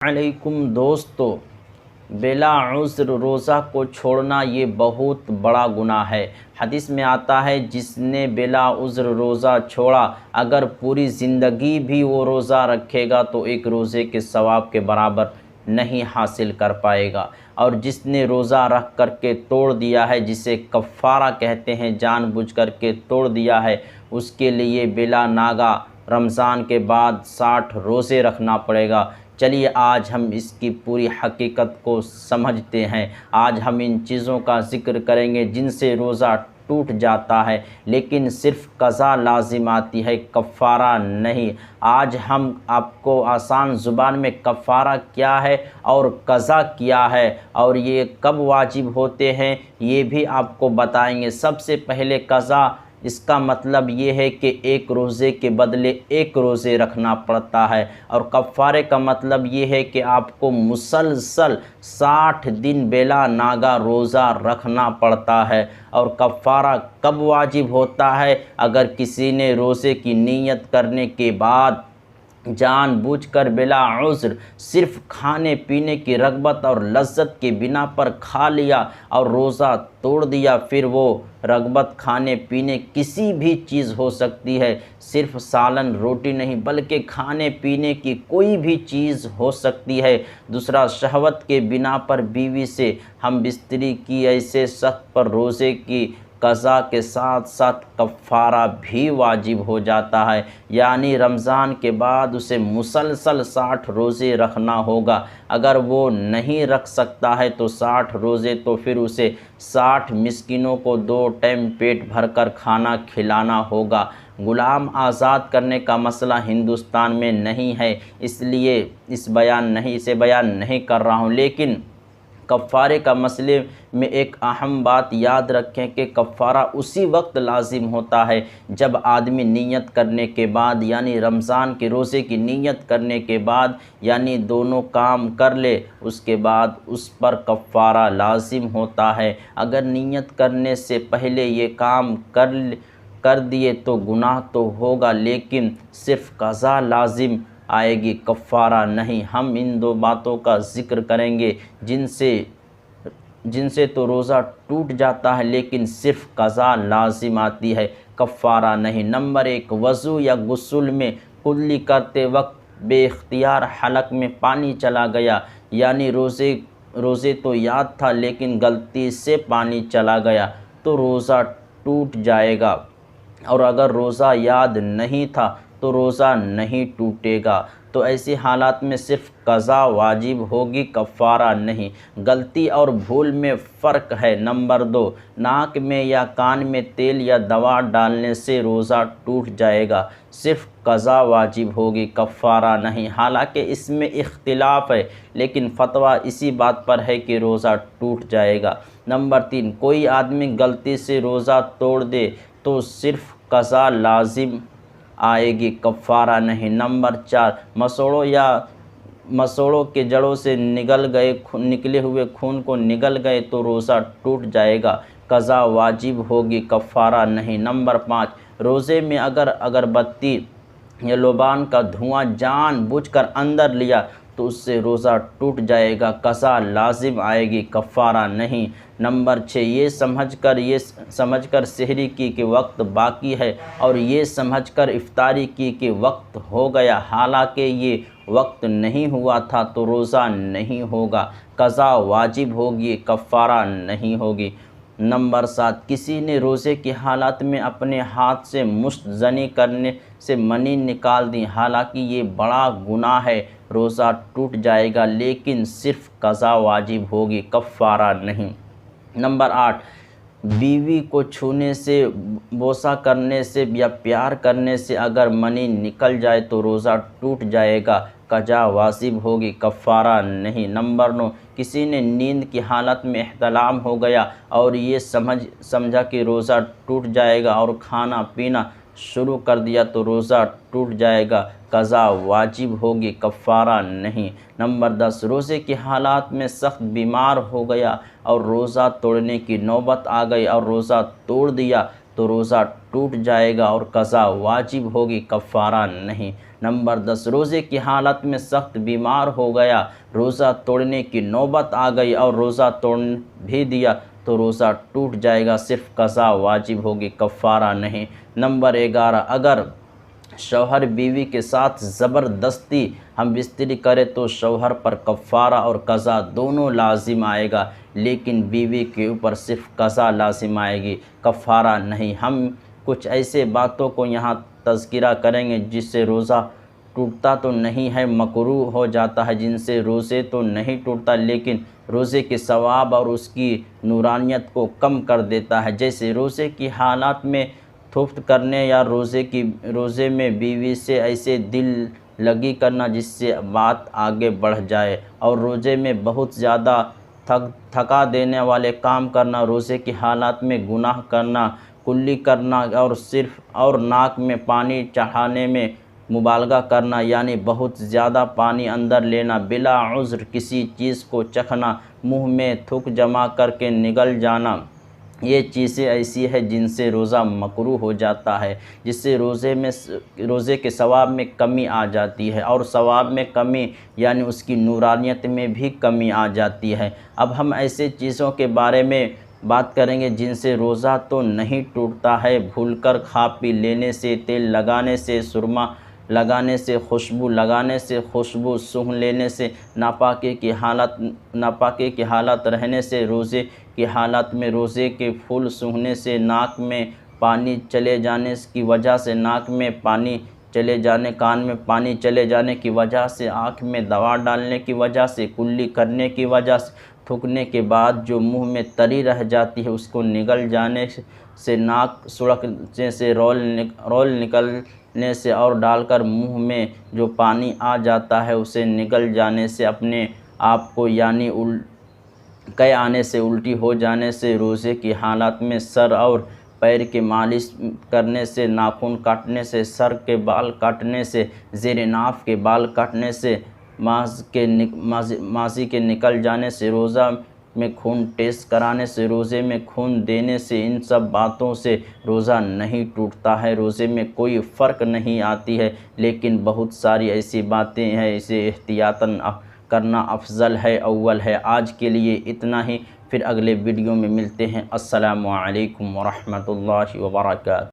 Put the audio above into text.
अलैकुम दोस्तों, बिला उज़्र रोज़ा को छोड़ना ये बहुत बड़ा गुनाह है। हदीस में आता है, जिसने बिला उज़्र रोज़ा छोड़ा, अगर पूरी ज़िंदगी भी वो रोज़ा रखेगा तो एक रोज़े के सवाब के बराबर नहीं हासिल कर पाएगा। और जिसने रोज़ा रख कर के तोड़ दिया है, जिसे कफ़ारा कहते हैं, जानबूझ कर के तोड़ दिया है, उसके लिए बिला नागा रमज़ान के बाद 60 रोज़े रखना पड़ेगा। चलिए आज हम इसकी पूरी हकीकत को समझते हैं। आज हम इन चीज़ों का ज़िक्र करेंगे जिनसे रोज़ा टूट जाता है, लेकिन सिर्फ़ क़ज़ा लाज़िम आती है, कफ़ारा नहीं। आज हम आपको आसान ज़ुबान में कफ़ारा क्या है और क़ज़ा क्या है और ये कब वाजिब होते हैं, ये भी आपको बताएंगे। सबसे पहले क़ज़ा, इसका मतलब ये है कि एक रोज़े के बदले एक रोज़े रखना पड़ता है। और कफ़ारे का मतलब ये है कि आपको मुसलसल 60 दिन बेला नागा रोज़ा रखना पड़ता है। और कफ़ारा कब वाजिब होता है? अगर किसी ने रोज़े की नीयत करने के बाद जानबूझकर बिला उज़्र सिर्फ़ खाने पीने की रग़बत और लज़्ज़त के बिना पर खा लिया और रोज़ा तोड़ दिया। फिर वो रग़बत खाने पीने किसी भी चीज़ हो सकती है, सिर्फ़ सालन रोटी नहीं बल्कि खाने पीने की कोई भी चीज़ हो सकती है। दूसरा, शहवत के बिना पर बीवी से हम बिस्तरी की, ऐसे शख्स पर रोज़े की क़ज़ा के साथ साथ कफ़ारा भी वाजिब हो जाता है। यानी रमज़ान के बाद उसे मुसलसल 60 रोज़े रखना होगा। अगर वो नहीं रख सकता है तो 60 रोज़े तो फिर उसे 60 मिस्किनों को 2 टाइम पेट भरकर खाना खिलाना होगा। ग़ुलाम आज़ाद करने का मसला हिंदुस्तान में नहीं है, इसलिए इसे बयान नहीं कर रहा हूँ। लेकिन कफ़ारे का मसले में एक अहम बात याद रखें कि कफ़ारा उसी वक्त लाजिम होता है जब आदमी नीयत करने के बाद, यानी रमज़ान के रोज़े की नीयत करने के बाद, यानी दोनों काम कर ले, उसके बाद उस पर कफ़ारा लाजिम होता है। अगर नीयत करने से पहले ये काम कर दिए तो गुनाह तो होगा, लेकिन सिर्फ़ क़ज़ा लाजिम आएगी, कफ़ारा नहीं। हम इन दो बातों का ज़िक्र करेंगे जिनसे तो रोज़ा टूट जाता है, लेकिन सिर्फ़ क़ज़ा लाजिम आती है, कफ़ारा नहीं। नंबर 1, वज़ू या गुस्ल में कुल्ली करते वक्त बेइख्तियार हलक में पानी चला गया, यानी रोज़े तो याद था लेकिन गलती से पानी चला गया तो रोज़ा टूट जाएगा। और अगर रोज़ा याद नहीं था तो रोज़ा नहीं टूटेगा। तो ऐसी हालात में सिर्फ़ क़ज़ा वाजिब होगी, कफ़ारा नहीं। गलती और भूल में फ़र्क है। नंबर 2, नाक में या कान में तेल या दवा डालने से रोज़ा टूट जाएगा, सिर्फ़ क़ज़ा वाजिब होगी, कफ़ारा नहीं। हालांकि इसमें इख्तिलाफ़ है, लेकिन फ़तवा इसी बात पर है कि रोज़ा टूट जाएगा। नंबर 3, कोई आदमी गलती से रोज़ा तोड़ दे तो सिर्फ़ क़ज़ा लाजिम आएगी, कफ़ारा नहीं। नंबर 4, मसोड़ों के जड़ों से निकले हुए खून को निगल गए तो रोज़ा टूट जाएगा, क़ज़ा वाजिब होगी, कफ़ारा नहीं। नंबर 5, रोज़े में अगर अगरबत्ती या लोबान का धुआं जानबूझकर अंदर लिया तो उससे रोज़ा टूट जाएगा, क़ज़ा लाजिम आएगी, कफ़ारा नहीं। नंबर 6, ये समझकर सहरी की कि वक्त बाकी है और ये समझकर इफ्तारी की कि वक्त हो गया, हालांकि ये वक्त नहीं हुआ था तो रोज़ा नहीं होगा, क़ज़ा वाजिब होगी, कफ़ारा नहीं होगी। नंबर 7, किसी ने रोज़े की हालत में अपने हाथ से मुश्तज़नी करने से मनी निकाल दी, हालांकि ये बड़ा गुनाह है, रोज़ा टूट जाएगा, लेकिन सिर्फ़ क़ज़ा वाजिब होगी, कफ़ारा नहीं। नंबर 8, बीवी को छूने से, बोसा करने से या प्यार करने से अगर मनी निकल जाए तो रोज़ा टूट जाएगा, क़ज़ा वाजिब होगी, कफ़ारा नहीं। नंबर 9, किसी ने नींद की हालत में एहतलाम हो गया और ये समझा कि रोज़ा टूट जाएगा और खाना पीना शुरू कर दिया तो रोज़ा टूट जाएगा, क़ज़ा वाजिब होगी, कफ़ारा नहीं। नंबर 10, रोज़े की हालात में सख्त बीमार हो गया और रोज़ा तोड़ने की नौबत आ गई और रोज़ा तोड़ दिया तो रोज़ा टूट जाएगा और क़ज़ा वाजिब होगी, कफ़ारा नहीं। नंबर 10, रोज़े की हालत में सख्त बीमार हो गया, रोज़ा तोड़ने की नौबत आ गई और रोज़ा तोड़ भी दिया तो रोज़ा टूट जाएगा, सिर्फ क़ज़ा वाजिब होगी, कफ़ारा नहीं। नंबर 11, अगर शौहर बीवी के साथ ज़बरदस्ती हम बिस्तरी करें तो शौहर पर कफ़ारा और क़ज़ा दोनों लाजिम आएगा, लेकिन बीवी के ऊपर सिर्फ क़ज़ा लाजिम आएगी, कफ़ारा नहीं। हम कुछ ऐसे बातों को यहाँ तज़किरा करेंगे जिससे रोज़ा टूटता तो नहीं है, मकरूह हो जाता है, जिनसे रोज़े तो नहीं टूटता लेकिन रोज़े के सवाब और उसकी नूरानियत को कम कर देता है। जैसे रोज़े की हालात में थुफ्त करने या रोज़े में बीवी से ऐसे दिल लगी करना जिससे बात आगे बढ़ जाए, और रोज़े में बहुत ज़्यादा थका देने वाले काम करना, रोज़े की हालात में गुनाह करना, कुल्ली करना और नाक में पानी चढ़ाने में मुबालगा करना, यानी बहुत ज़्यादा पानी अंदर लेना, बिला उज़्र किसी चीज़ को चखना, मुंह में थूक जमा करके निगल जाना, ये चीज़ें ऐसी है जिनसे रोज़ा मकरूह हो जाता है, जिससे रोज़े के सवाब में कमी आ जाती है, और सवाब में कमी यानी उसकी नूरानियत में भी कमी आ जाती है। अब हम ऐसे चीज़ों के बारे में बात करेंगे जिनसे रोज़ा तो नहीं टूटता है, भूलकर खा पी लेने से, तेल लगाने से, सुरमा लगाने से, खुशबू लगाने से, खुशबू सूंघ लेने से, नापाकी की हालत रहने से, रोज़े की हालत में रोज़े के फूल सूंघने से, नाक में पानी चले जाने की वजह से, नाक में पानी चले जाने, कान में पानी चले जाने की वजह से, आँख में दवा डालने की वजह से, कुल्ली करने की वजह से, थूकने के बाद जो मुंह में तरी रह जाती है उसको निगल जाने से, नाक सुड़कने से, रोल निकलने से, और डालकर मुंह में जो पानी आ जाता है उसे निगल जाने से, अपने आप को यानी कै आने से, उल्टी हो जाने से, रोज़े की हालत में सर और पैर की मालिश करने से, नाखून काटने से, सर के बाल काटने से, ज़ेर नाफ के बाल काटने से, माज़ी के निकल जाने से, रोज़ा में खून टेस्ट कराने से, रोज़े में खून देने से, इन सब बातों से रोज़ा नहीं टूटता है, रोज़े में कोई फ़र्क नहीं आती है। लेकिन बहुत सारी ऐसी बातें हैं, इसे एहतियातन करना अफजल है, अव्वल है। आज के लिए इतना ही, फिर अगले वीडियो में मिलते हैं। अस्सलामु अलैकुम व रहमतुल्लाहि व बरकातहू।